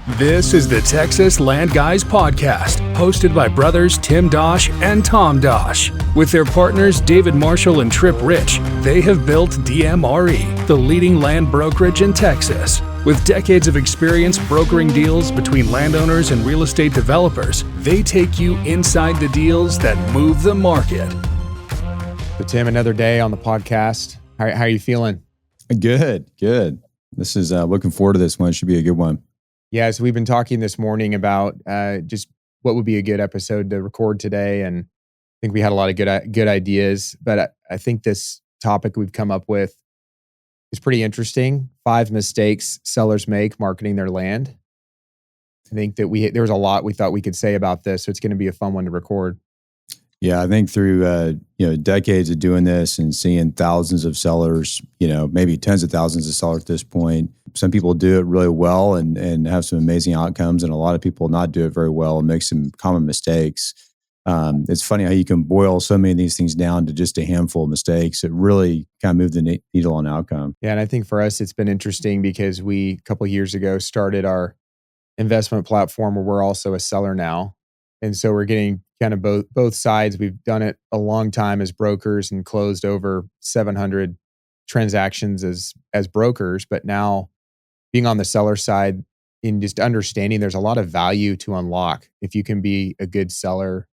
This is the Texas Land Guys podcast, hosted by brothers Tim Dosch and Tom Dosch. With their partners David Marshall and Trip Rich, they have built DMRE, the leading land brokerage in Texas. With decades of experience brokering deals between landowners and real estate developers, they take you inside the deals that move the market. So Tim, another day on the podcast. How are you feeling? Good. This is looking forward to this one. It should be a good one. Yeah, so we've been talking this morning about just what would be a good episode to record today, and I think we had a lot of good ideas. But I think this topic we've come up with is pretty interesting. 5 mistakes sellers make marketing their land. I think that there was a lot we thought we could say about this, so it's going to be a fun one to record. Yeah, I think through decades of doing this and seeing thousands of sellers, maybe tens of thousands of sellers at this point, some people do it really well and have some amazing outcomes, and a lot of people not do it very well and make some common mistakes. It's funny how you can boil so many of these things down to just a handful of mistakes. It really kind of moved the needle on outcome. Yeah, and I think for us, it's been interesting because we, a couple of years ago, started our investment platform where we're also a seller now. And so we're getting kind of both sides. We've done it a long time as brokers and closed over 700 transactions as brokers. But now being on the seller side, in just understanding there's a lot of value to unlock if you can be a good seller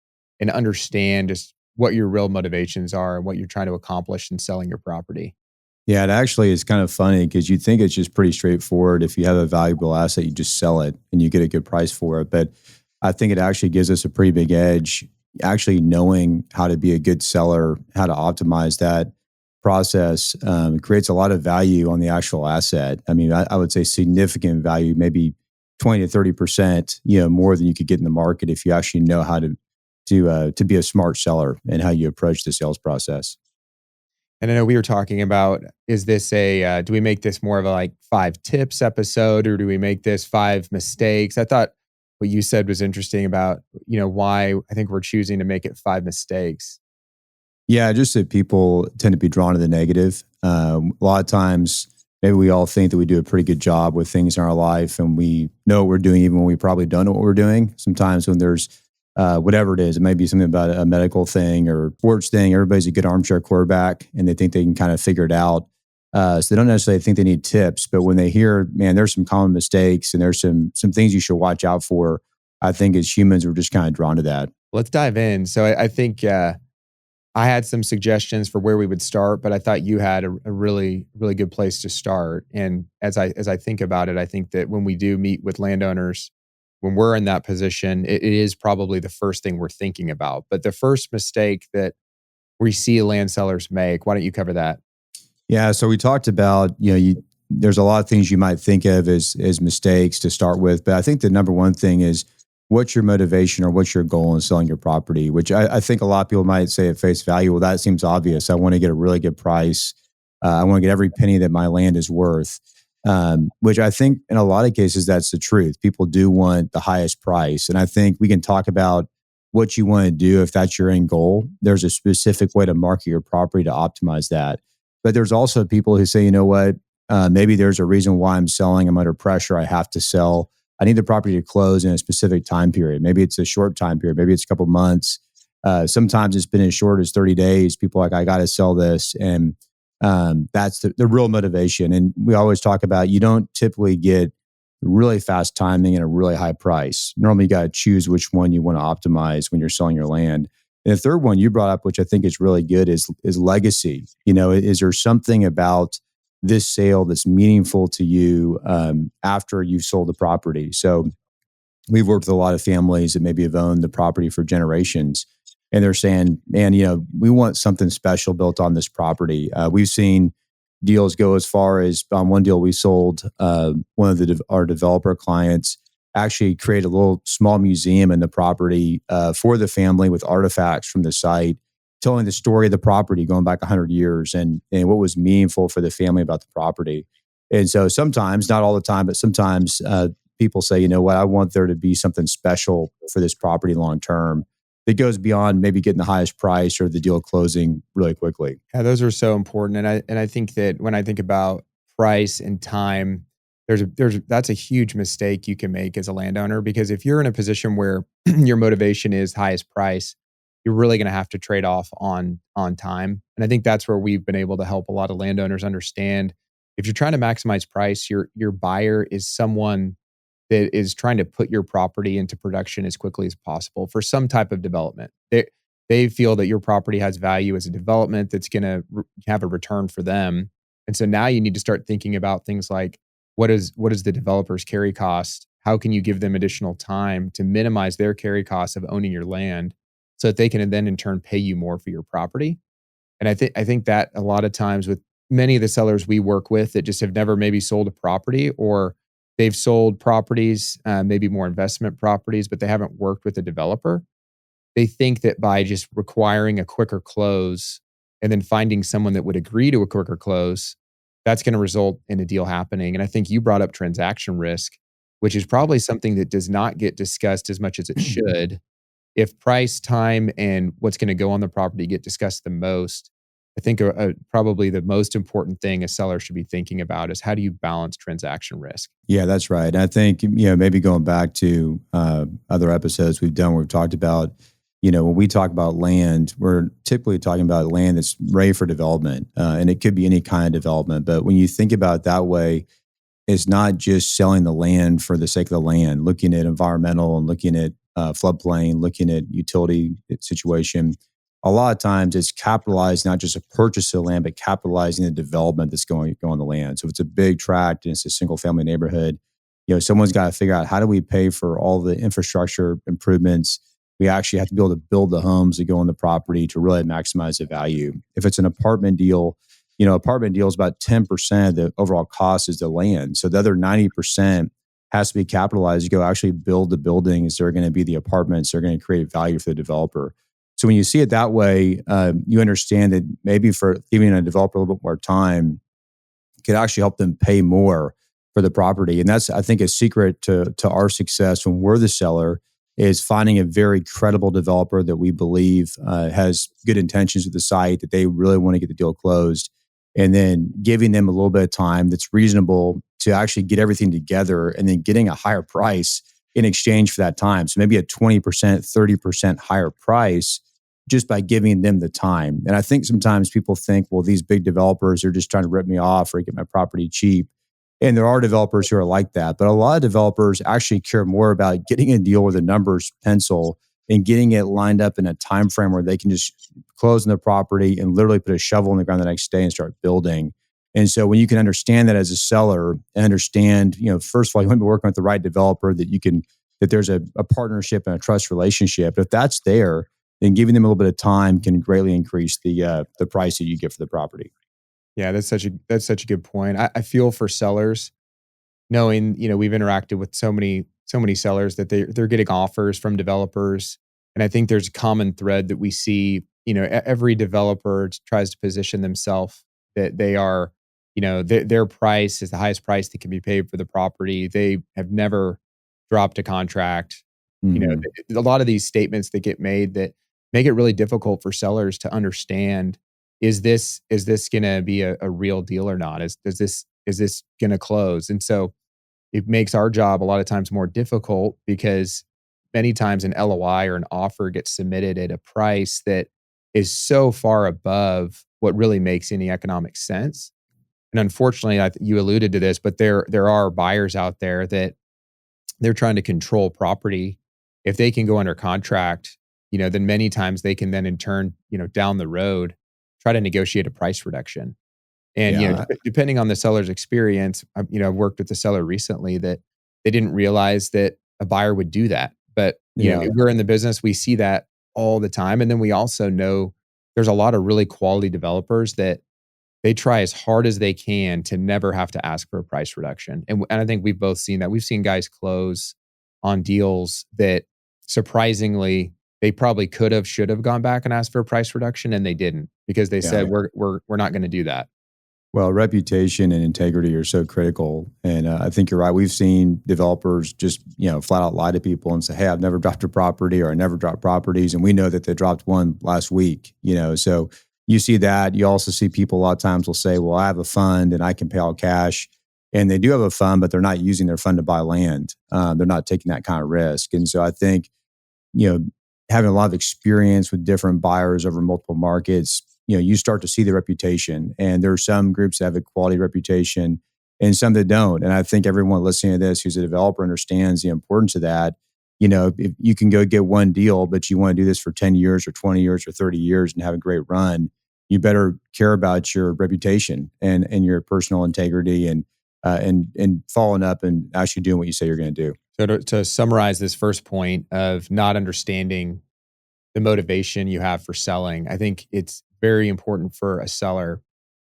and understand just what your real motivations are and what you're trying to accomplish in selling your property. Yeah, it actually is kind of funny because you think it's just pretty straightforward. If you have a valuable asset, you just sell it and you get a good price for it. But I think it actually gives us a pretty big edge, actually knowing how to be a good seller, how to optimize that process. It creates a lot of value on the actual asset. I mean, I would say significant value, maybe 20 to 30%, more than you could get in the market if you actually know how to be a smart seller and how you approach the sales process. And I know we were talking about, is this do we make this more of a 5 tips episode, or do we make this 5 mistakes? I thought what you said was interesting about, why I think we're choosing to make it 5 mistakes. Yeah, just that people tend to be drawn to the negative. A lot of times, maybe we all think that we do a pretty good job with things in our life and we know what we're doing even when we probably don't know what we're doing. Sometimes when there's whatever it is, it may be something about a medical thing or sports thing. Everybody's a good armchair quarterback and they think they can kind of figure it out. So they don't necessarily think they need tips, but when they hear, man, there's some common mistakes and there's some things you should watch out for, I think as humans, we're just kind of drawn to that. Let's dive in. So I think I had some suggestions for where we would start, but I thought you had a really, really good place to start. And as I think about it, I think that when we do meet with landowners, when we're in that position, it is probably the first thing we're thinking about. But the first mistake that we see land sellers make, why don't you cover that? Yeah, so we talked about, there's a lot of things you might think of as mistakes to start with, but I think the number one thing is what's your motivation or what's your goal in selling your property, which I think a lot of people might say at face value, well, that seems obvious. I want to get a really good price. I want to get every penny that my land is worth, which I think in a lot of cases, that's the truth. People do want the highest price. And I think we can talk about what you want to do if that's your end goal. There's a specific way to market your property to optimize that. But there's also people who say, you know what, maybe there's a reason why I'm selling. I'm under pressure. I have to sell. I need the property to close in a specific time period. Maybe it's a short time period. Maybe it's a couple months. Sometimes it's been as short as 30 days. People are like, I got to sell this. And that's the real motivation. And we always talk about, you don't typically get really fast timing and a really high price. Normally, you got to choose which one you want to optimize when you're selling your land. And the third one you brought up, which I think is really good, is legacy. Is there something about this sale that's meaningful to you after you've sold the property? So we've worked with a lot of families that maybe have owned the property for generations, and they're saying, man, we want something special built on this property. We've seen deals go as far as on one deal we sold, one of our developer clients actually create a little small museum in the property for the family with artifacts from the site, telling the story of the property going back 100 years and what was meaningful for the family about the property. And so sometimes, not all the time, but sometimes people say, you know what, I want there to be something special for this property long term that goes beyond maybe getting the highest price or the deal closing really quickly. Yeah, those are so important. And I think that when I think about price and time, that's a huge mistake you can make as a landowner, because if you're in a position where your motivation is highest price, you're really going to have to trade off on time. And I think that's where we've been able to help a lot of landowners understand, if you're trying to maximize price, your buyer is someone that is trying to put your property into production as quickly as possible for some type of development. They feel that your property has value as a development that's going to have a return for them. And so now you need to start thinking about things like, what is the developer's carry cost? How can you give them additional time to minimize their carry costs of owning your land, so that they can then in turn pay you more for your property? And I think that a lot of times with many of the sellers we work with that just have never maybe sold a property, or they've sold properties, maybe more investment properties, but they haven't worked with a developer. They think that by just requiring a quicker close and then finding someone that would agree to a quicker close, that's going to result in a deal happening. And I think you brought up transaction risk, which is probably something that does not get discussed as much as it should. If price, time, and what's going to go on the property get discussed the most, I think probably the most important thing a seller should be thinking about is, how do you balance transaction risk? Yeah, that's right. And I think, maybe going back to other episodes we've done where we've talked about, when we talk about land, we're typically talking about land that's ready for development. And it could be any kind of development. But when you think about it that way, it's not just selling the land for the sake of the land, looking at environmental and looking at floodplain, looking at utility situation. A lot of times it's capitalizing not just a purchase of land, but capitalizing the development that's going on the land. So if it's a big tract and it's a single family neighborhood, someone's got to figure out, how do we pay for all the infrastructure improvements? We actually have to be able to build the homes that go on the property to really maximize the value. If it's an apartment deal, apartment deal is about 10% of the overall cost is the land. So the other 90% has to be capitalized to go actually build the buildings that are going to be the apartments that are going to create value for the developer. So when you see it that way, you understand that maybe for giving a developer a little bit more time could actually help them pay more for the property. And that's, I think, a secret to our success when we're the seller, is finding a very credible developer that we believe has good intentions with the site, that they really want to get the deal closed, and then giving them a little bit of time that's reasonable to actually get everything together, and then getting a higher price in exchange for that time. So maybe a 20%, 30% higher price just by giving them the time. And I think sometimes people think, well, these big developers are just trying to rip me off or get my property cheap. And there are developers who are like that. But a lot of developers actually care more about getting a deal where the numbers pencil and getting it lined up in a time frame where they can just close on the property and literally put a shovel in the ground the next day and start building. And so when you can understand that as a seller, and understand, first of all, you want to be working with the right developer, that there's a partnership and a trust relationship. If that's there, then giving them a little bit of time can greatly increase the price that you get for the property. Yeah, that's such a good point. I feel for sellers, knowing, we've interacted with so many sellers, that they're getting offers from developers. And I think there's a common thread that we see, every developer tries to position themselves that they are, their price is the highest price that can be paid for the property. They have never dropped a contract. Mm-hmm. A lot of these statements that get made that make it really difficult for sellers to understand, is this going to be a real deal or not? Is this going to close? And so it makes our job a lot of times more difficult, because many times an LOI or an offer gets submitted at a price that is so far above what really makes any economic sense. And unfortunately, you alluded to this, but there are buyers out there that they're trying to control property. If they can go under contract, then many times they can then in turn, down the road, try to negotiate a price reduction. And, depending on the seller's experience, I've worked with the seller recently that they didn't realize that a buyer would do that. But, we're in the business, we see that all the time. And then we also know there's a lot of really quality developers that they try as hard as they can to never have to ask for a price reduction. And I think we've both seen that. We've seen guys close on deals that surprisingly they probably should have gone back and asked for a price reduction, and they didn't, because they said, we're not going to do that. Well, reputation and integrity are so critical. And I think you're right. We've seen developers just, flat out lie to people and say, hey, I've never dropped a property, or I never dropped properties. And we know that they dropped one last week, so you see that. You also see people a lot of times will say, well, I have a fund and I can pay all cash. and they do have a fund, but they're not using their fund to buy land. They're not taking that kind of risk. And so I think, having a lot of experience with different buyers over multiple markets, you start to see the reputation. And there are some groups that have a quality reputation and some that don't. And I think everyone listening to this who's a developer understands the importance of that. If you can go get one deal, but you want to do this for 10 years or 20 years or 30 years and have a great run, you better care about your reputation and your personal integrity and following up and actually doing what you say you're going to do. So to summarize this first point of not understanding the motivation you have for selling, I think it's very important for a seller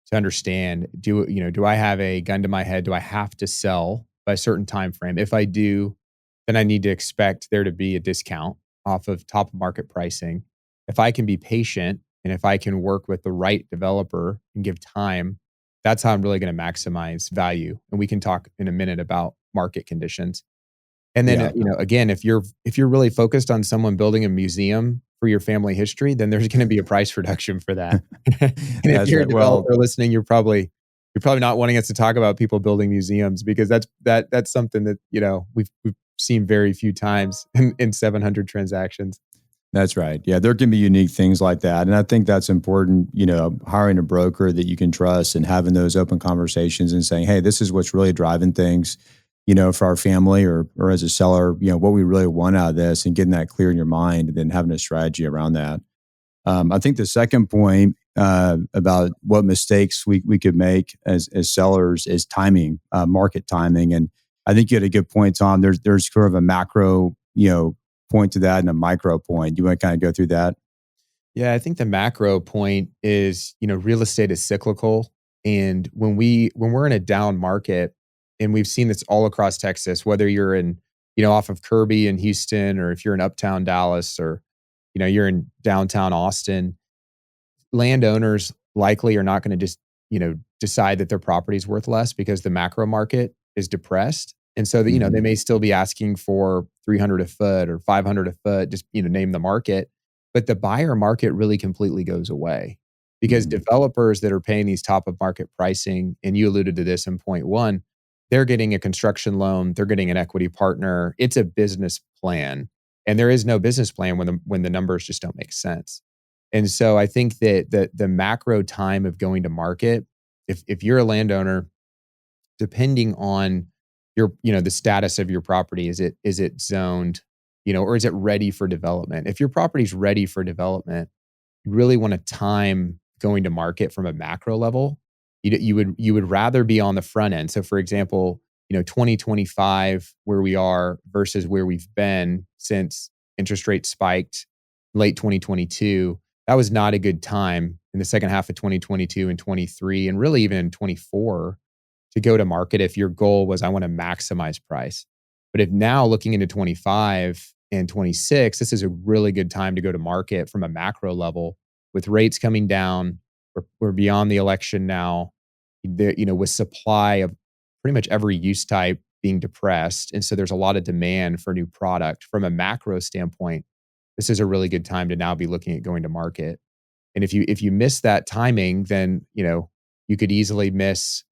to understand, do I have a gun to my head? Do I have to sell by a certain time frame? If I do, then I need to expect there to be a discount off of top of market pricing. If I can be patient and if I can work with the right developer and give time, that's how I'm really going to maximize value. And we can talk in a minute about market conditions. And then, again, if you're really focused on someone building a museum for your family history, then there's going to be a price reduction for that. And if you're a developer listening, you're probably not wanting us to talk about people building museums, because that's something that we've seen very few times in 700 transactions. That's right. Yeah, there can be unique things like that. And I think that's important, hiring a broker that you can trust and having those open conversations and saying, hey, this is what's really driving things, for our family or as a seller, what we really want out of this, and getting that clear in your mind and then having a strategy around that. I think the second point about what mistakes we could make as sellers is timing, market timing. And I think you had a good point, Tom. There's sort of a macro, point to that and a micro point. You want to kind of go through that? Yeah, I think the macro point is, real estate is cyclical. And when we're in a down market, and we've seen this all across Texas, whether you're in, off of Kirby in Houston, or if you're in uptown Dallas, or, you're in downtown Austin, landowners likely are not going to just, decide that their property is worth less because the macro market is depressed. And so that, they may still be asking for 300 a foot or 500 a foot, just, name the market. But the buyer market really completely goes away, because developers that are paying these top of market pricing, and you alluded to this in point one, they're getting a construction loan, they're getting an equity partner. It's a business plan. And there is no business plan when the numbers just don't make sense. And so I think that the macro time of going to market, if you're a landowner, depending on your, the status of your property, is it zoned, or is it ready for development? If your property's ready for development, you really want to time going to market from a macro level. You would rather be on the front end. So for example, 2025, where we are versus where we've been since interest rates spiked late 2022, that was not a good time in the second half of 2022 and 23, and really even in 24, to go to market if your goal was, I want to maximize price. But if now looking into 25 and 26, this is a really good time to go to market from a macro level, with rates coming down. We're beyond the election now, with supply of pretty much every use type being depressed. And so there's a lot of demand for new product. From a macro standpoint, this is a really good time to now be looking at going to market. And if you miss that timing, then, you could easily miss,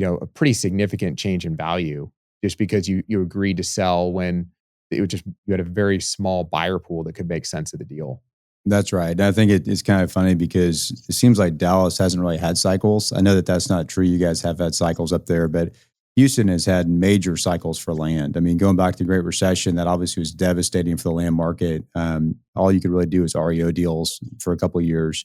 a pretty significant change in value, just because you agreed to sell when you had a very small buyer pool that could make sense of the deal. That's right. And I think it's kind of funny because it seems like Dallas hasn't really had cycles. I know that that's not true. You guys have had cycles up there, but Houston has had major cycles for land. I mean, going back to the Great Recession, that obviously was devastating for the land market. All you could really do is REO deals for a couple of years.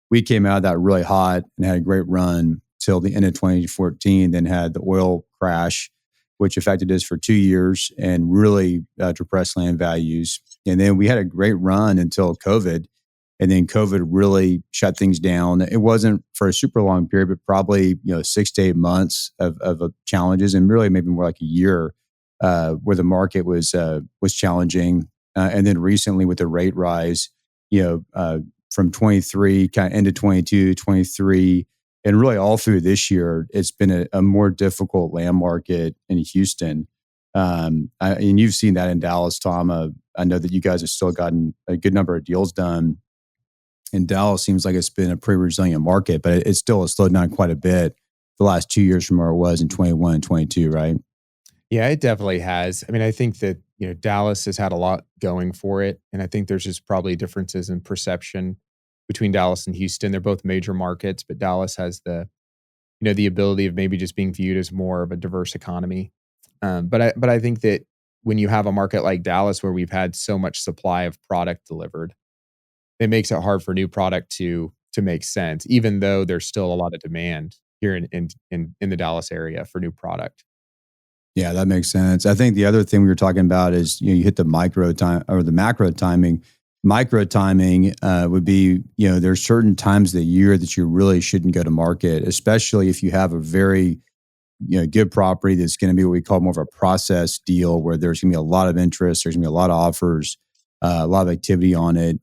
We came out of that really hot and had a great run till the end of 2014, then had the oil crash, which affected us for 2 years and really depressed land values. And then we had a great run until COVID. And then COVID really shut things down. It wasn't for a super long period, but probably 6 to 8 months of challenges, and really maybe more like a year where the market was challenging. And then recently with the rate rise, from 23 kind of into 22, 23, and really all through this year, it's been a more difficult land market in Houston. And you've seen that in Dallas, Tom. I know that you guys have still gotten a good number of deals done. And Dallas seems like it's been a pretty resilient market, but it still has slowed down quite a bit. the last 2 years from where it was in 21 and 22, right? Yeah, it definitely has. I mean, I think that, Dallas has had a lot going for it. And I think there's just probably differences in perception between Dallas and Houston. They're both major markets, but Dallas has the ability of maybe just being viewed as more of a diverse economy. But I think that when you have a market like Dallas where we've had so much supply of product delivered, it makes it hard for new product to make sense, even though there's still a lot of demand here in the Dallas area for new product. Yeah, that makes sense. I think the other thing we were talking about is you hit the micro time or the macro timing. Micro timing would be there's certain times of the year that you really shouldn't go to market, especially if you have a very good property that's going to be what we call more of a process deal where there's going to be a lot of interest, there's going to be a lot of offers, a lot of activity on it.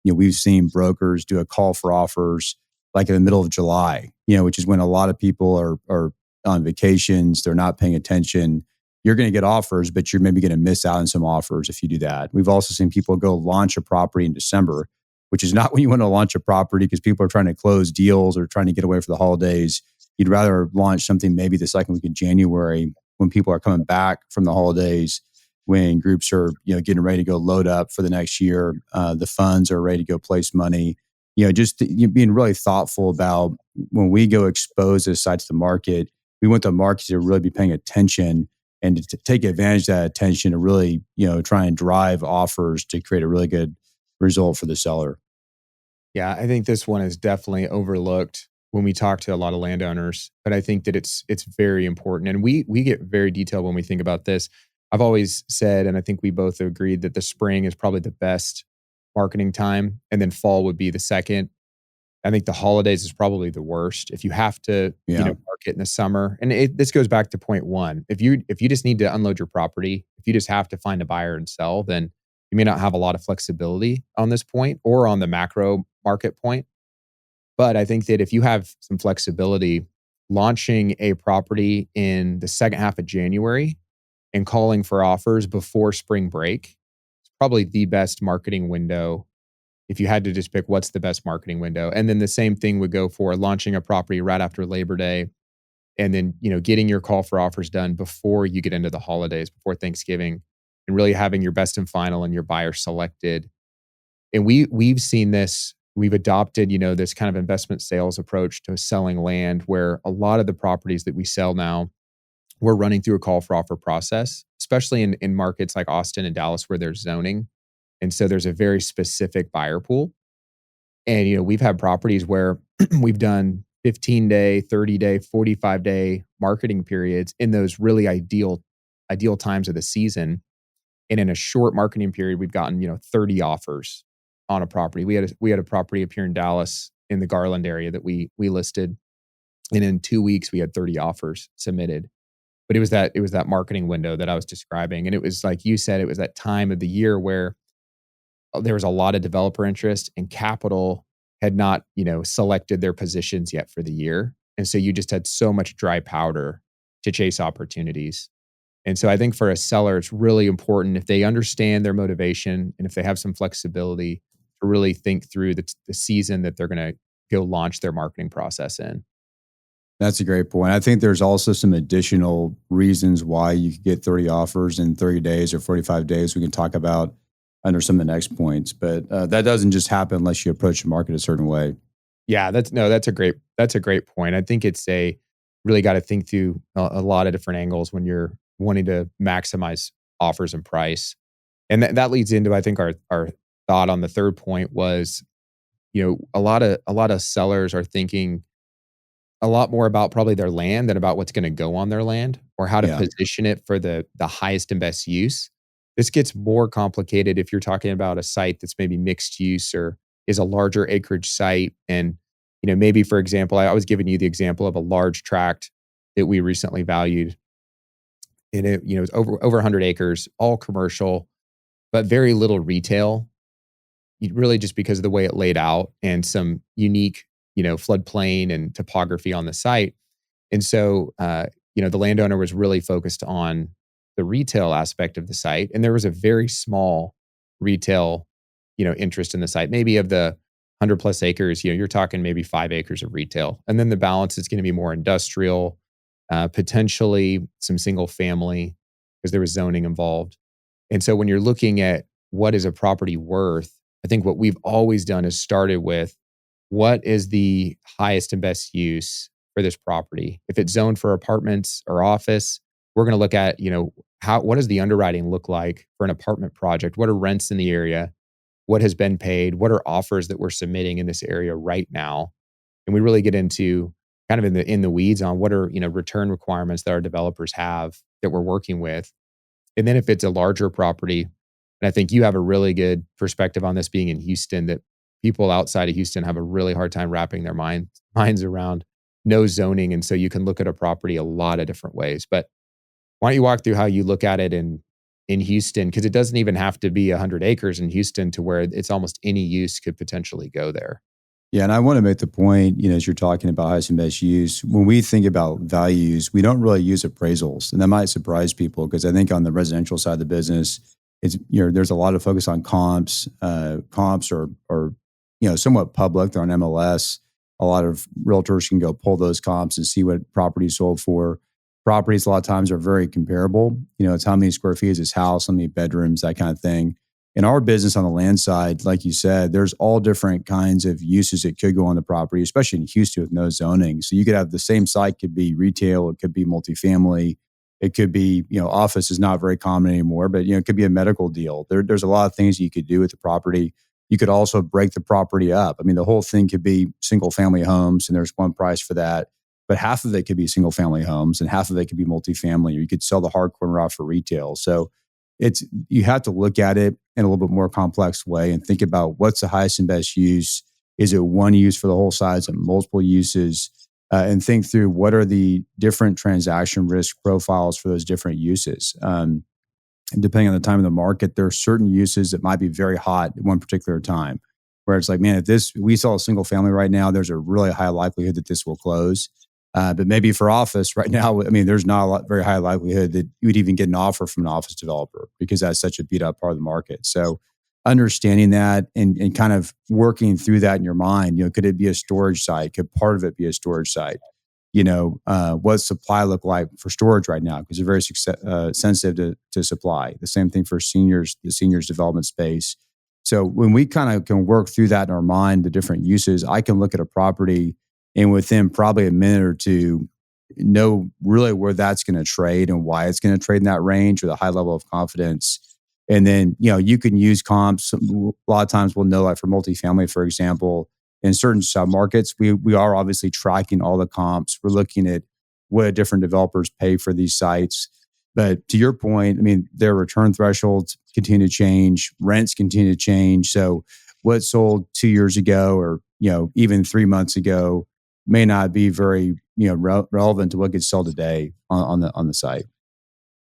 We've seen brokers do a call for offers like in the middle of July, which is when a lot of people are on vacations, they're not paying attention. You're going to get offers, but you're maybe going to miss out on some offers if you do that. We've also seen people go launch a property in December, which is not when you want to launch a property because people are trying to close deals or trying to get away for the holidays. You'd rather launch something maybe the second week of January when people are coming back from the holidays, when groups are getting ready to go load up for the next year. The funds are ready to go place money. Just being really thoughtful about when we go expose this site to the market, we want the market to really be paying attention and to take advantage of that attention to really try and drive offers to create a really good result for the seller. Yeah, I think this one is definitely overlooked when we talk to a lot of landowners, but I think that it's very important. And we get very detailed when we think about this. I've always said, and I think we both agreed that the spring is probably the best marketing time, and then fall would be the second. I think the holidays is probably the worst. If you have to, Yeah. market in the summer, and this goes back to point one. If you just need to unload your property, if you just have to find a buyer and sell, then you may not have a lot of flexibility on this point or on the macro market point. But I think that if you have some flexibility, launching a property in the second half of January and calling for offers before spring break is probably the best marketing window. If you had to just pick what's the best marketing window. And then the same thing would go for launching a property right after Labor Day and then, getting your call for offers done before you get into the holidays, before Thanksgiving, and really having your best and final and your buyer selected. And we've seen this. We've adopted, this kind of investment sales approach to selling land where a lot of the properties that we sell now, we're running through a call for offer process, especially in markets like Austin and Dallas where there's zoning. And so there's a very specific buyer pool. And, we've had properties where we've done 15-day, 30-day, 45-day marketing periods in those really ideal times of the season. And in a short marketing period, we've gotten, 30 offers on a property. We had a property up here in Dallas in the Garland area that we listed. And in 2 weeks, we had 30 offers submitted. But it was that marketing window that I was describing. And it was like you said, it was that time of the year where there was a lot of developer interest and capital had not, selected their positions yet for the year. And so you just had so much dry powder to chase opportunities. And so I think for a seller, it's really important if they understand their motivation and if they have some flexibility to really think through the season that they're going to go launch their marketing process in. That's a great point. I think there's also some additional reasons why you could get 30 offers in 30 days or 45 days we can talk about under some of the next points. But that doesn't just happen unless you approach the market a certain way. Yeah, that's a great point. I think it's really got to think through a lot of different angles when you're wanting to maximize offers and price. And that leads into, I think, our thought on the third point was, a lot of sellers are thinking a lot more about probably their land than about what's going to go on their land or how to Yeah. position it for the highest and best use. This gets more complicated if you're talking about a site that's maybe mixed use or is a larger acreage site. And, maybe for example, I was giving you the example of a large tract that we recently valued. And it's over 100 acres, all commercial, but very little retail. Really just because of the way it laid out and some unique, floodplain and topography on the site. And so, the landowner was really focused on the retail aspect of the site. And there was a very small retail, interest in the site, maybe of the 100 plus acres, you're talking maybe 5 acres of retail. And then the balance is going to be more industrial, potentially some single family because there was zoning involved. And so when you're looking at what is a property worth, I think what we've always done is started with what is the highest and best use for this property. If it's zoned for apartments or office, we're going to look at, what does the underwriting look like for an apartment project? What are rents in the area? What has been paid? What are offers that we're submitting in this area right now? And we really get into kind of in the weeds on what are, return requirements that our developers have that we're working with. And then if it's a larger property, and I think you have a really good perspective on this being in Houston, that people outside of Houston have a really hard time wrapping their minds around no zoning. And so you can look at a property a lot of different ways. But why don't you walk through how you look at it in Houston? Because it doesn't even have to be 100 acres in Houston to where it's almost any use could potentially go there. Yeah, and I want to make the point, as you're talking about highest and best use, when we think about values, we don't really use appraisals. And that might surprise people because I think on the residential side of the business, it's there's a lot of focus on comps. Comps are somewhat public. They're on MLS. A lot of realtors can go pull those comps and see what properties sold for. Properties a lot of times are very comparable. It's how many square feet is this house, how many bedrooms, that kind of thing. In our business on the land side, like you said, there's all different kinds of uses that could go on the property, especially in Houston with no zoning. So you could have the same site could be retail, it could be multifamily, it could be, office is not very common anymore, but it could be a medical deal. There's a lot of things you could do with the property. You could also break the property up. I mean, the whole thing could be single family homes and there's one price for that. But half of it could be single family homes and half of it could be multifamily, or you could sell the hard corner off for retail. So you have to look at it in a little bit more complex way and think about what's the highest and best use. Is it one use for the whole site? Is it multiple uses? And think through what are the different transaction risk profiles for those different uses. And depending on the time of the market, there are certain uses that might be very hot at one particular time, where it's like, man, if we sell a single family right now, there's a really high likelihood that this will close. But maybe for office right now, I mean, there's not very high likelihood that you would even get an offer from an office developer because that's such a beat up part of the market. So understanding that and kind of working through that in your mind, could it be a storage site? Could part of it be a storage site? What supply look like for storage right now? Because they're very sensitive to supply. The same thing for seniors, the seniors development space. So when we kind of can work through that in our mind, the different uses, I can look at a property and within probably a minute or two, know really where that's going to trade and why it's going to trade in that range with a high level of confidence. And then, you can use comps. A lot of times we'll know, like for multifamily, for example, in certain submarkets, we are obviously tracking all the comps. We're looking at what different developers pay for these sites. But to your point, I mean, their return thresholds continue to change, rents continue to change. So what sold 2 years ago or, even 3 months ago may not be very, relevant to what gets sold today on the site.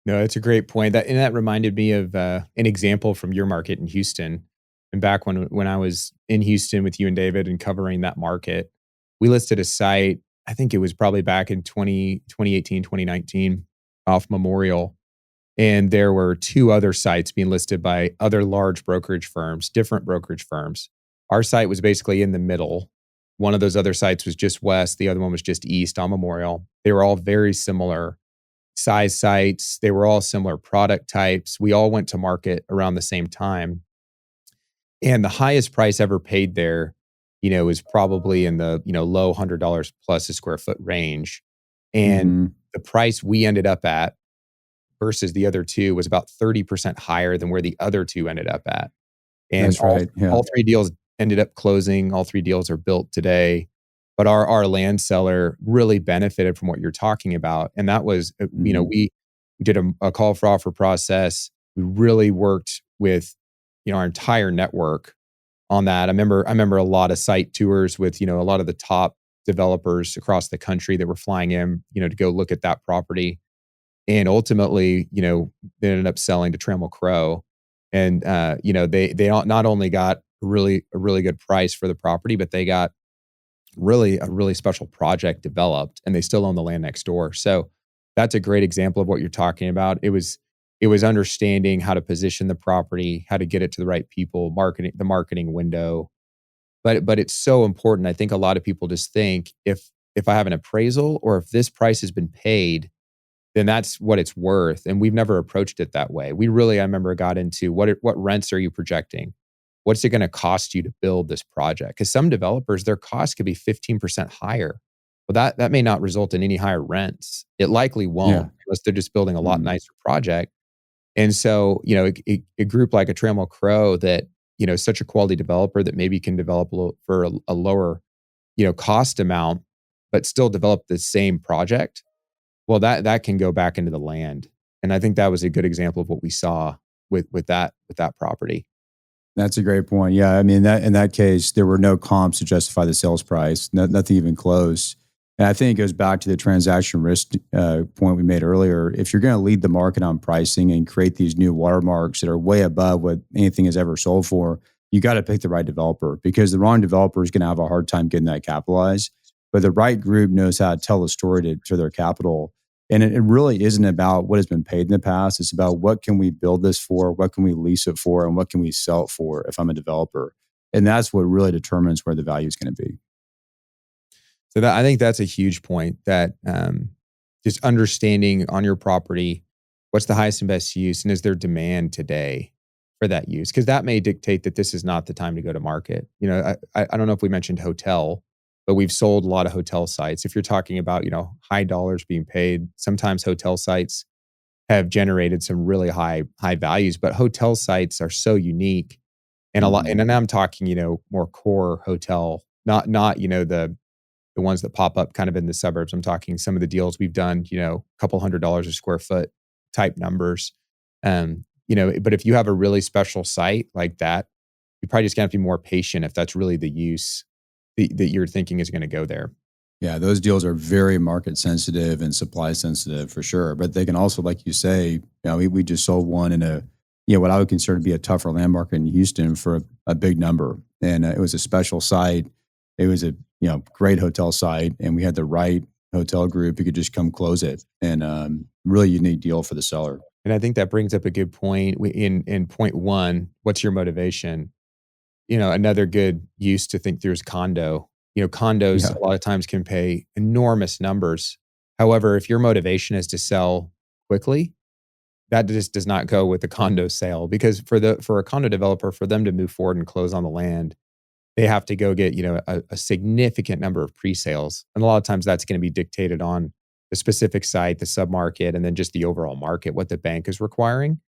No, that's a great point. That reminded me of an example from your market in Houston. And back when I was in Houston with you and David and covering that market, we listed a site, I think it was probably back in 2018, 2019, off Memorial. And there were 2 other sites being listed by other large brokerage firms, different brokerage firms. Our site was basically in the middle. One of those other sites was just west. The other one was just east on Memorial. They were all very similar size sites. They were all similar product types. We all went to market around the same time. And the highest price ever paid there, was probably in the, low $100 plus a square foot range. And the price we ended up at versus the other 2 was about 30% higher than where the other 2 ended up at. And that's right. Yeah. All 3 deals ended up closing. All 3 deals are built today. But our land seller really benefited from what you're talking about. And that was, we did a call for offer process. We really worked with, our entire network on that. I remember a lot of site tours with, a lot of the top developers across the country that were flying in, to go look at that property. And ultimately, they ended up selling to Trammell Crow. And, they not only got a really good price for the property, but they got a really special project developed, and they still own the land next door. So that's a great example of what you're talking about. It was understanding how to position the property, how to get it to the right people, the marketing window. but it's so important. I think a lot of people just think if I have an appraisal or if this price has been paid, then that's what it's worth. And we've never approached it that way. We really, I remember, got into what rents are you projecting? What's it going to cost you to build this project? Because some developers, their cost could be 15% higher. Well, that may not result in any higher rents. It likely Yeah. won't, unless they're just building a lot Mhm. nicer project. And so, a group like a Trammell Crow that, is such a quality developer that maybe can develop for a lower, cost amount, but still develop the same project. Well, that can go back into the land. And I think that was a good example of what we saw with that property. That's a great point. Yeah, I mean that in that case, there were no comps to justify the sales price. Nothing even close. And I think it goes back to the transaction risk point we made earlier. If you're going to lead the market on pricing and create these new watermarks that are way above what anything has ever sold for, you got to pick the right developer, because the wrong developer is going to have a hard time getting that capitalized. But the right group knows how to tell the story to their capital. And it really isn't about what has been paid in the past. It's about what can we build this for, what can we lease it for, and what can we sell it for if I'm a developer. And that's what really determines where the value is going to be. So I think that's a huge point, that just understanding on your property, what's the highest and best use, and is there demand today for that use? Because that may dictate that this is not the time to go to market. I don't know if we mentioned hotel, but we've sold a lot of hotel sites. If you're talking about, high dollars being paid, sometimes hotel sites have generated some really high values, but hotel sites are so unique. And a lot, Mhm. and then I'm talking, more core hotel, not the ones that pop up kind of in the suburbs. I'm talking some of the deals we've done, a couple $100 a square foot type numbers. But if you have a really special site like that, you probably just gonna have to be more patient if that's really the use that you're thinking is going to go there. Yeah, those deals are very market sensitive and supply sensitive for sure. But they can also, like you say, we just sold one in what I would consider to be a tougher land market in Houston for a big number. And it was a special site. It was a, great hotel site, and we had the right hotel group who could just come close it. And really unique deal for the seller. And I think that brings up a good point. In point one, what's your motivation? Another good use to think through is condo. Condos Yeah. a lot of times can pay enormous numbers. However, if your motivation is to sell quickly, that just does not go with the condo sale, because for a condo developer, for them to move forward and close on the land, they have to go get, a significant number of pre-sales. And a lot of times that's going to be dictated on the specific site, the submarket, and then just the overall market, what the bank is requiring.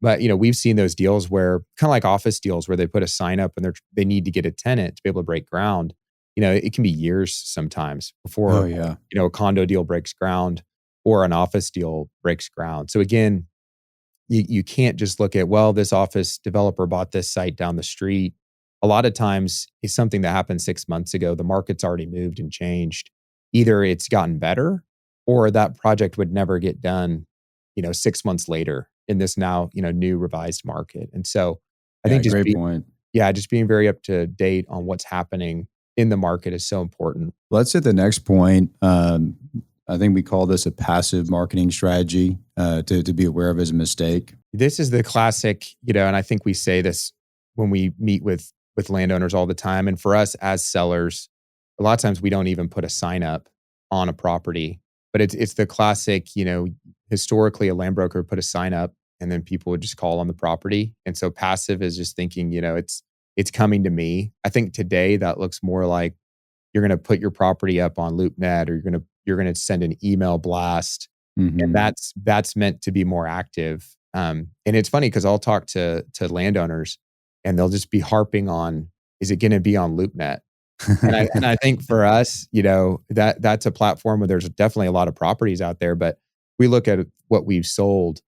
But, we've seen those deals where, kind of like office deals, where they put a sign up and they need to get a tenant to be able to break ground. It can be years sometimes Oh before, yeah. a condo deal breaks ground or an office deal breaks ground. So again, you can't just look at, well, this office developer bought this site down the street. A lot of times it's something that happened 6 months ago. The market's already moved and changed. Either it's gotten better, or that project would never get done, 6 months later in this now, new revised market. And so I Yeah, think great point. just being very up to date on what's happening in the market is so important. Let's hit the next point. I think we call this a passive marketing strategy to be aware of as a mistake. This is the classic, and I think we say this when we meet with landowners all the time. And for us as sellers, a lot of times we don't even put a sign up on a property. But it's the classic, historically a land broker would put a sign up and then people would just call on the property. And so passive is just thinking, it's coming to me. I think today that looks more like you're going to put your property up on LoopNet, or you're going to send an email blast, and Hmm. that's meant to be more active. And it's funny because I'll talk to landowners, and they'll just be harping on, is it going to be on LoopNet? And I think for us, that's a platform where there's definitely a lot of properties out there, but we look at what we've sold.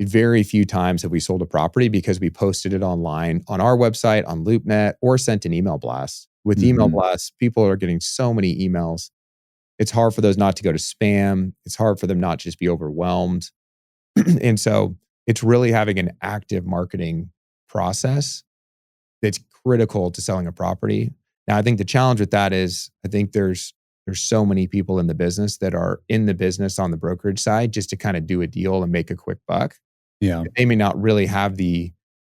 Very few times have we sold a property because we posted it online on our website, on LoopNet, or sent an email blast. With email Hmm. blasts, people are getting so many emails. It's hard for those not to go to spam. It's hard for them not to just be overwhelmed. And so it's really having an active marketing process that's critical to selling a property. Now, I think the challenge with that is, I think there's so many people in the business that are in the business on the brokerage side just to kind of do a deal and make a quick buck. Yeah. They may not really have the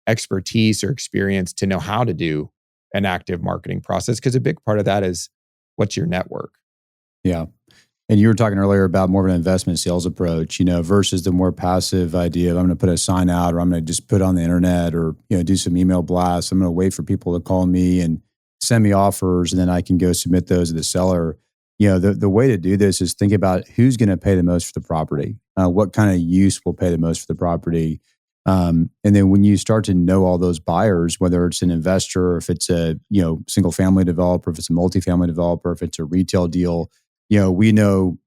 expertise or experience to know how to do an active marketing process, because a big part of that is what's your network. Yeah. And you were talking earlier about more of an investment sales approach, versus the more passive idea of I'm going to put a sign out, or I'm going to just put it on the internet, or, do some email blasts. I'm going to wait for people to call me and send me offers, and then I can go submit those to the seller. The way to do this is think about who's going to pay the most for the property. What kind of use will pay the most for the property? And then when you start to know all those buyers, whether it's an investor, or if it's a, single family developer, if it's a multifamily developer, if it's a retail deal, we know,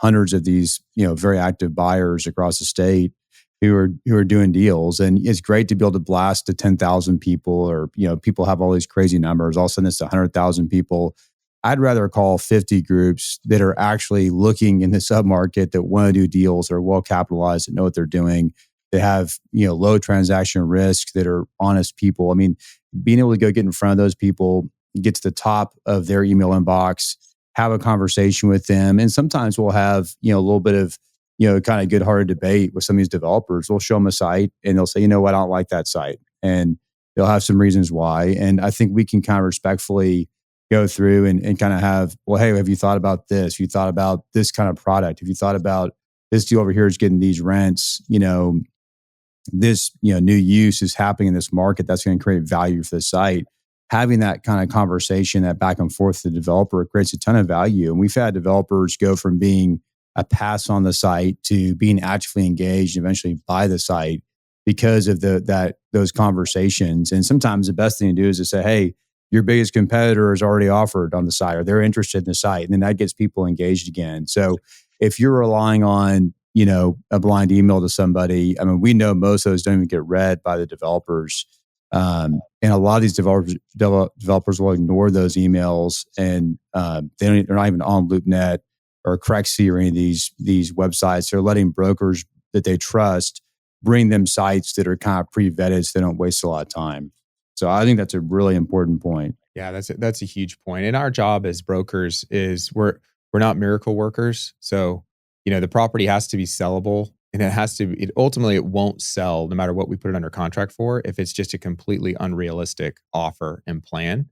hundreds of these, very active buyers across the state who are doing deals. And it's great to be able to blast to 10,000 people, or, people have all these crazy numbers. All of a sudden it's 100,000 people. I'd rather call 50 groups that are actually looking in the submarket, that want to do deals, that are well capitalized, that know what they're doing, that have, low transaction risk, that are honest people. I mean, being able to go get in front of those people, get to the top of their email inbox, have a conversation with them. And sometimes we'll have, a little bit of, kind of good-hearted debate with some of these developers. We'll show them a site and they'll say, I don't like that site. And they'll have some reasons why. And I think we can kind of respectfully go through and kind of have, well, hey, have you thought about this? Have you thought about this kind of product? Have you thought about this deal over here is getting these rents? This, new use is happening in this market that's going to create value for the site. Having that kind of conversation, that back and forth with the developer, creates a ton of value. And we've had developers go from being a pass on the site to being actively engaged and eventually buy the site because of those conversations. And sometimes the best thing to do is to say, hey, your biggest competitor has already offered on the site, or they're interested in the site. And then that gets people engaged again. So if you're relying on, a blind email to somebody, I mean, we know most of those don't even get read by the developers. And a lot of these developers will ignore those emails, and they're not even on LoopNet or Crexy or any of these websites. They're letting brokers that they trust bring them sites that are kind of pre-vetted, so they don't waste a lot of time. So I think that's a really important point. Yeah, that's a huge point. And our job as brokers is we're not miracle workers. So, the property has to be sellable, and ultimately it won't sell no matter what we put it under contract for, if it's just a completely unrealistic offer and plan.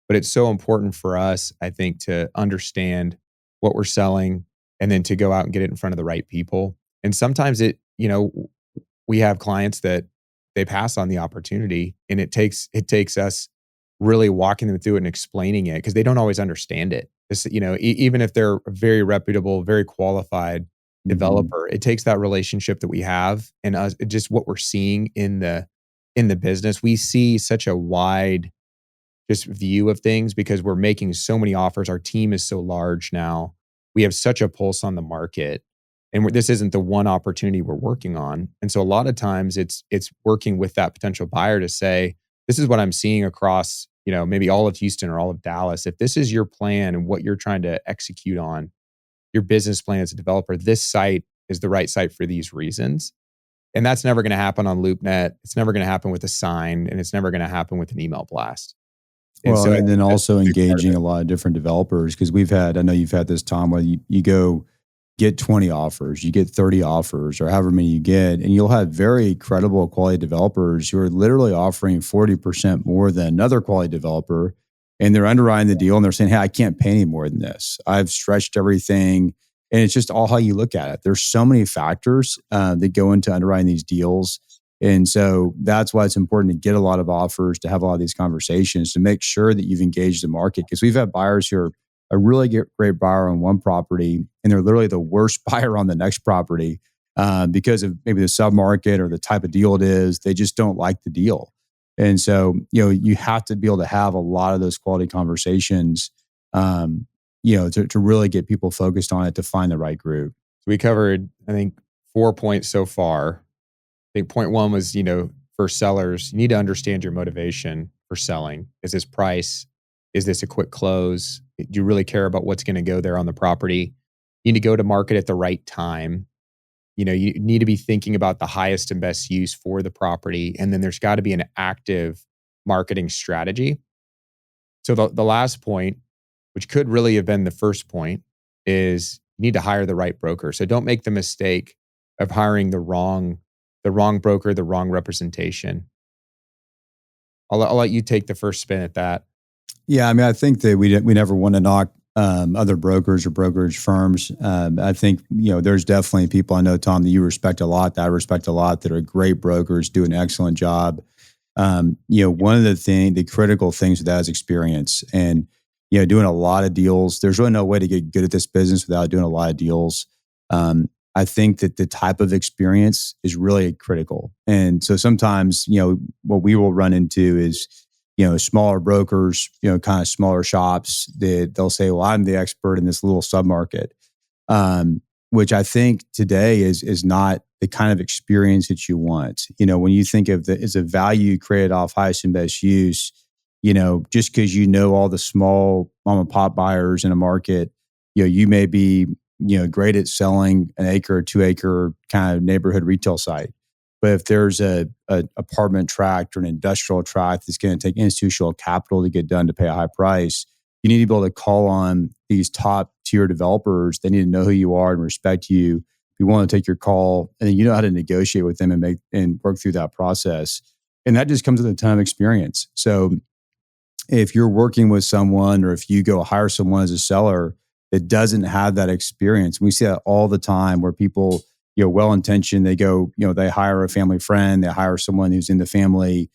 But it's so important for us, I think, to understand what we're selling and then to go out and get it in front of the right people. And sometimes we have clients that they pass on the opportunity, and it takes us really walking them through it and explaining it, because they don't always understand it. Even if they're a very reputable, very qualified developer, it takes that relationship that we have and us, just what we're seeing in the business. We see such a wide just view of things because we're making so many offers. Our team is so large now. We have such a pulse on the market, and this isn't the one opportunity we're working on. And so a lot of times it's working with that potential buyer to say, this is what I'm seeing across, maybe all of Houston or all of Dallas. If this is your plan and what you're trying to execute on, your business plan as a developer, this site is the right site for these reasons. And that's never going to happen on LoopNet. It's never going to happen with a sign, and it's never going to happen with an email blast. And then also engaging a lot of different developers, because I know you've had this, Tom, where you go get 20 offers, you get 30 offers, or however many you get, and you'll have very credible quality developers who are literally offering 40% more than another quality developer, and they're underwriting the deal and they're saying, hey, I can't pay any more than this. I've stretched everything. And it's just all how you look at it. There's so many factors that go into underwriting these deals. And so that's why it's important to get a lot of offers, to have a lot of these conversations, to make sure that you've engaged the market. Because we've had buyers who are a really great buyer on one property, and they're literally the worst buyer on the next property because of maybe the submarket or the type of deal it is. They just don't like the deal. And so, you have to be able to have a lot of those quality conversations, to really get people focused on it, to find the right group. We covered, I think, 4 points so far. I think point one was, for sellers, you need to understand your motivation for selling. Is this price? Is this a quick close? Do you really care about what's going to go there on the property? You need to go to market at the right time. You need to be thinking about the highest and best use for the property. And then there's got to be an active marketing strategy. So the last point, which could really have been the first point, is you need to hire the right broker. So don't make the mistake of hiring the wrong broker, the wrong representation. I'll let you take the first spin at that. Yeah, I mean, I think that we never want to knock other brokers or brokerage firms. I think there's definitely people I know, Tom, that you respect a lot, that I respect a lot, that are great brokers, do an excellent job. One of the critical things with that is experience, and doing a lot of deals. There's really no way to get good at this business without doing a lot of deals. I think that the type of experience is really critical, and so sometimes what we will run into is smaller brokers, kind of smaller shops that they'll say, well, I'm the expert in this little submarket, which I think today is not the kind of experience that you want. When you think of as a value created off highest and best use, just because all the small mom and pop buyers in a market, you may be, great at selling an acre or 2 acre kind of neighborhood retail site. But if there's a apartment tract or an industrial tract that's going to take institutional capital to get done to pay a high price, you need to be able to call on these top tier developers. They need to know who you are and respect you. You want to take your call, and then you know how to negotiate with them and work through that process. And that just comes with a ton of experience. So if you're working with someone, or if you go hire someone as a seller that doesn't have that experience, we see that all the time where people, well-intentioned, they go, they hire a family friend, they hire someone who's in the family,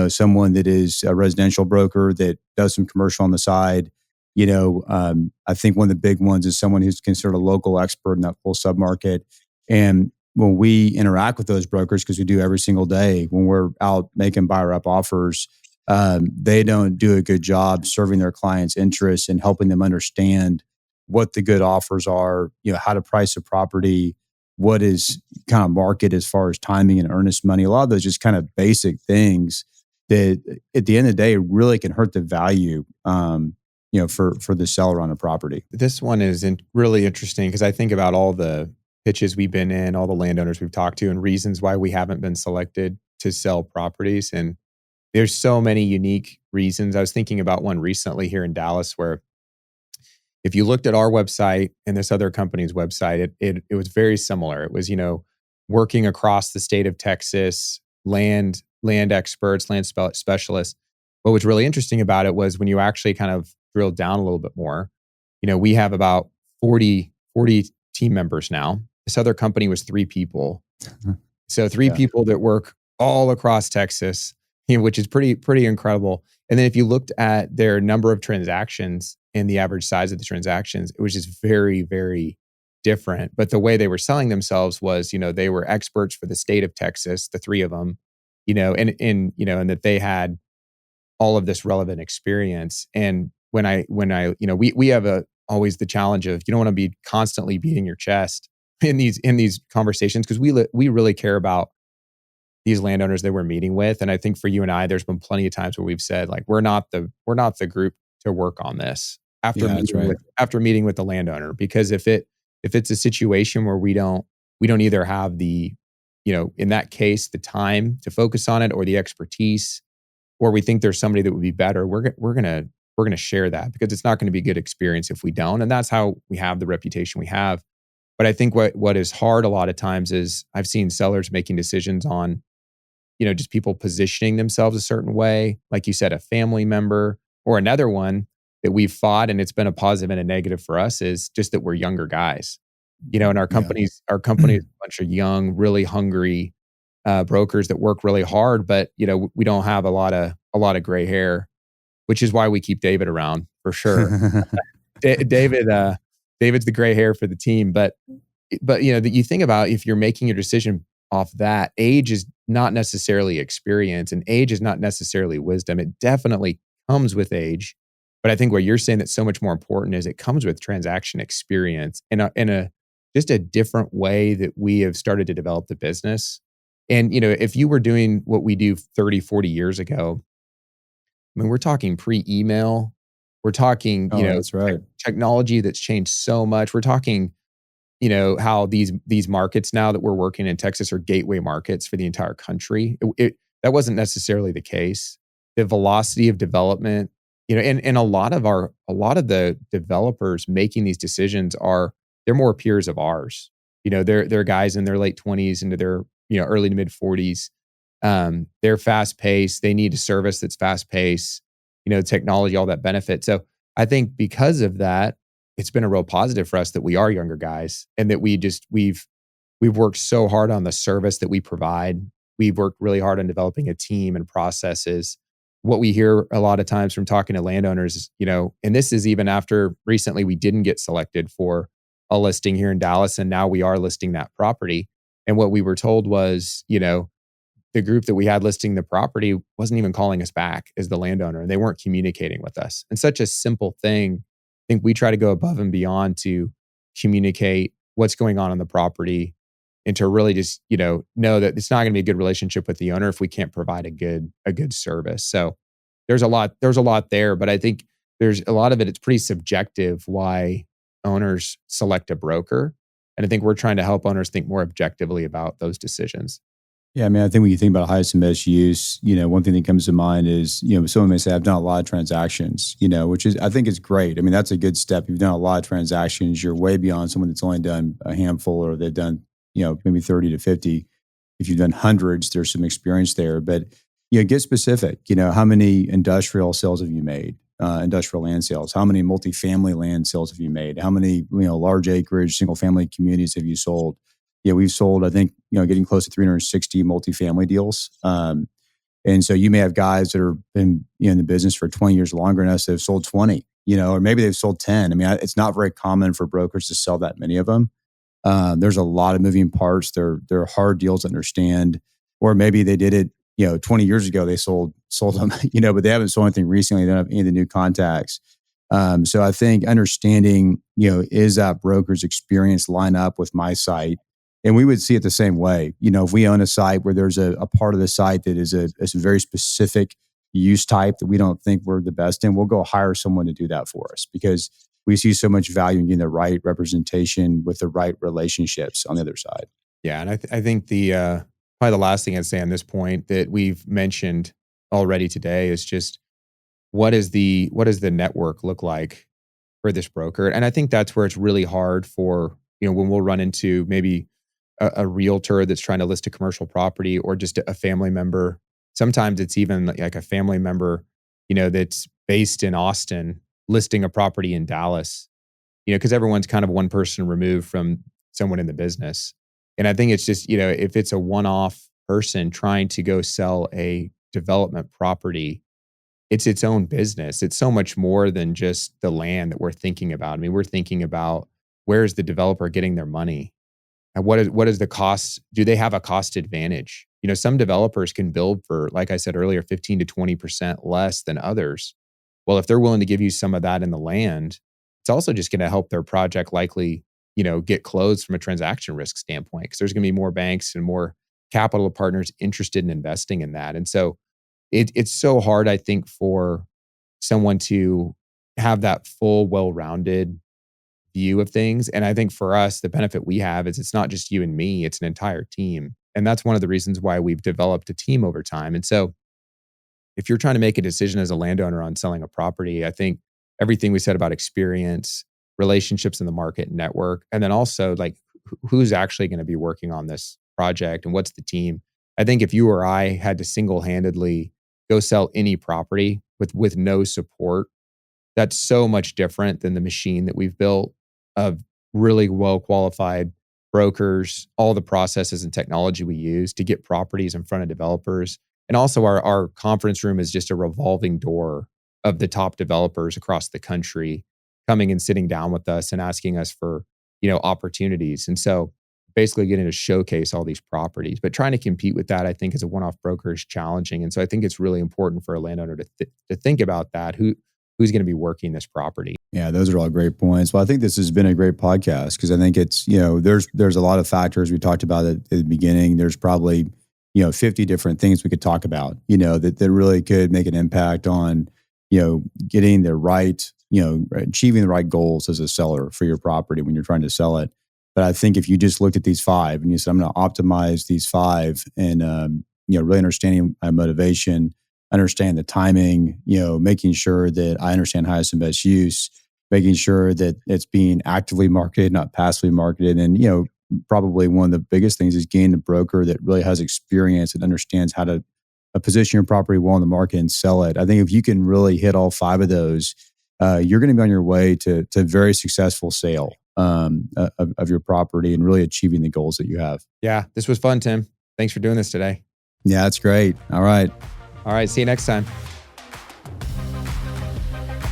someone that is a residential broker that does some commercial on the side. I think one of the big ones is someone who's considered a local expert in that full submarket. And when we interact with those brokers, because we do every single day when we're out making buyer up offers, they don't do a good job serving their clients' interests and helping them understand what the good offers are, how to price a property, what is kind of market as far as timing and earnest money. A lot of those just kind of basic things that at the end of the day really can hurt the value, for the seller on a property. This one is really interesting because I think about all the pitches we've been in, all the landowners we've talked to, and reasons why we haven't been selected to sell properties. And there's so many unique reasons. I was thinking about one recently here in Dallas where if you looked at our website and this other company's website, it was very similar. It was, working across the state of Texas, land experts, specialists. What was really interesting about it was when you actually kind of drilled down a little bit more, we have about 40 team members now. This other company was 3 people. So 3 people that work all across Texas, which is pretty incredible. And then if you looked at their number of transactions and the average size of the transactions, it was just very, very different. But the way they were selling themselves was, they were experts for the state of Texas, the 3 of them, and that they had all of this relevant experience. And when I we have always the challenge of, you don't want to be constantly beating your chest in these conversations, because we really care about these landowners that we're meeting with. And I think for you and I, there's been plenty of times where we've said, like, we're not the group to work on this after meeting with the landowner, because if it's a situation where we don't either have the, in that case, the time to focus on it or the expertise, or we think there's somebody that would be better, we're going to share that, because it's not going to be a good experience if we don't. And that's how we have the reputation we have. But I think what is hard a lot of times is I've seen sellers making decisions on, just people positioning themselves a certain way. Like you said, a family member, or another one that we've fought, and it's been a positive and a negative for us, is just that we're younger guys. And our company is a bunch of young, really hungry brokers that work really hard, but we don't have a lot of gray hair, which is why we keep David around for sure. David's the gray hair for the team, but that you think about, if you're making your decision off that, age is not necessarily experience, and age is not necessarily wisdom. It definitely comes with age, but I think what you're saying that's so much more important is it comes with transaction experience in a just a different way that we have started to develop the business. And if you were doing what we do 30, 40 years ago, I mean, we're talking pre-email. We're talking, that's right. Technology that's changed so much. We're talking, how these markets now that we're working in Texas are gateway markets for the entire country. That wasn't necessarily the case. The velocity of development, and a lot of the developers making these decisions they're more peers of ours. They're guys in their late 20s into their early to mid 40s. They're fast paced. They need a service that's fast paced. technology, all that benefit. So I think because of that, it's been a real positive for us that we are younger guys and that we've worked so hard on the service that we provide. We've worked really hard on developing a team and processes. What we hear a lot of times from talking to landowners is, and this is even after recently we didn't get selected for a listing here in Dallas, and now we are listing that property. And what we were told was, the group that we had listing the property wasn't even calling us back as the landowner, and they weren't communicating with us. And such a simple thing. I think we try to go above and beyond to communicate what's going on the property and to really just, know that it's not going to be a good relationship with the owner if we can't provide a good service. So there's a lot there, but I think there's a lot of it. It's pretty subjective why owners select a broker. And I think we're trying to help owners think more objectively about those decisions. Yeah, I mean, I think when you think about highest and best use, one thing that comes to mind is, someone may say, I've done a lot of transactions, which is, I think is great. I mean, that's a good step. You've done a lot of transactions. You're way beyond someone that's only done a handful or they've done, maybe 30 to 50. If you've done hundreds, there's some experience there. But, get specific. How many industrial sales have you made? Industrial land sales? How many multifamily land sales have you made? How many, large acreage, single family communities have you sold? Yeah, we've sold, I think, getting close to 360 multifamily deals. And so you may have guys that have been in the business for 20 years longer than us that have sold 20, or maybe they've sold 10. I mean, it's not very common for brokers to sell that many of them. There's a lot of moving parts. They're hard deals to understand. Or maybe they did it, 20 years ago, they sold them, but they haven't sold anything recently. They don't have any of the new contacts. So I think understanding, is that broker's experience line up with my site? And we would see it the same way. If we own a site where there's a part of the site that is a very specific use type that we don't think we're the best in, we'll go hire someone to do that for us because we see so much value in getting the right representation with the right relationships on the other side. Yeah, and I think the probably the last thing I'd say on this point that we've mentioned already today is just what does the network look like for this broker? And I think that's where it's really hard for when we'll run into maybe a realtor that's trying to list a commercial property or just a family member. Sometimes it's even like a family member, that's based in Austin listing a property in Dallas, because everyone's kind of one person removed from someone in the business. And I think it's just, if it's a one-off person trying to go sell a development property, it's its own business. It's so much more than just the land that we're thinking about. I mean, we're thinking about where's the developer getting their money? And what is the cost? Do they have a cost advantage? Some developers can build for, like I said earlier, 15 to 20% less than others. Well, if they're willing to give you some of that in the land, it's also just going to help their project likely, get closed from a transaction risk standpoint because there's going to be more banks and more capital partners interested in investing in that. And so it's so hard, I think, for someone to have that full, well-rounded view of things. And I think for us, the benefit we have is it's not just you and me, it's an entire team. And that's one of the reasons why we've developed a team over time. And so if you're trying to make a decision as a landowner on selling a property, I think everything we said about experience, relationships in the market, network, and then also like who's actually going to be working on this project and what's the team. I think if you or I had to single-handedly go sell any property with no support, that's so much different than the machine that we've built of really well-qualified brokers, all the processes and technology we use to get properties in front of developers. And also our conference room is just a revolving door of the top developers across the country coming and sitting down with us and asking us for, opportunities. And so basically getting to showcase all these properties, but trying to compete with that, I think as a one-off broker is challenging. And so I think it's really important for a landowner to think about that. Who's going to be working this property? Yeah, those are all great points. Well, I think this has been a great podcast because I think it's, there's a lot of factors we talked about at the beginning. There's probably, 50 different things we could talk about, that really could make an impact on, getting the right, achieving the right goals as a seller for your property when you're trying to sell it. But I think if you just looked at these 5 and you said, I'm going to optimize these 5 and, really understanding my motivation, understand the timing, making sure that I understand highest and best use, making sure that it's being actively marketed, not passively marketed. And, probably one of the biggest things is getting a broker that really has experience and understands how to position your property well on the market and sell it. I think if you can really hit all 5 of those, you're going to be on your way to very successful sale of your property and really achieving the goals that you have. Yeah, this was fun, Tim. Thanks for doing this today. Yeah, that's great. All right. See you next time.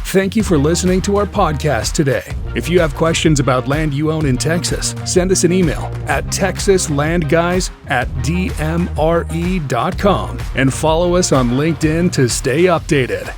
Thank you for listening to our podcast today. If you have questions about land you own in Texas, send us an email at texaslandguys@dmre.com and follow us on LinkedIn to stay updated.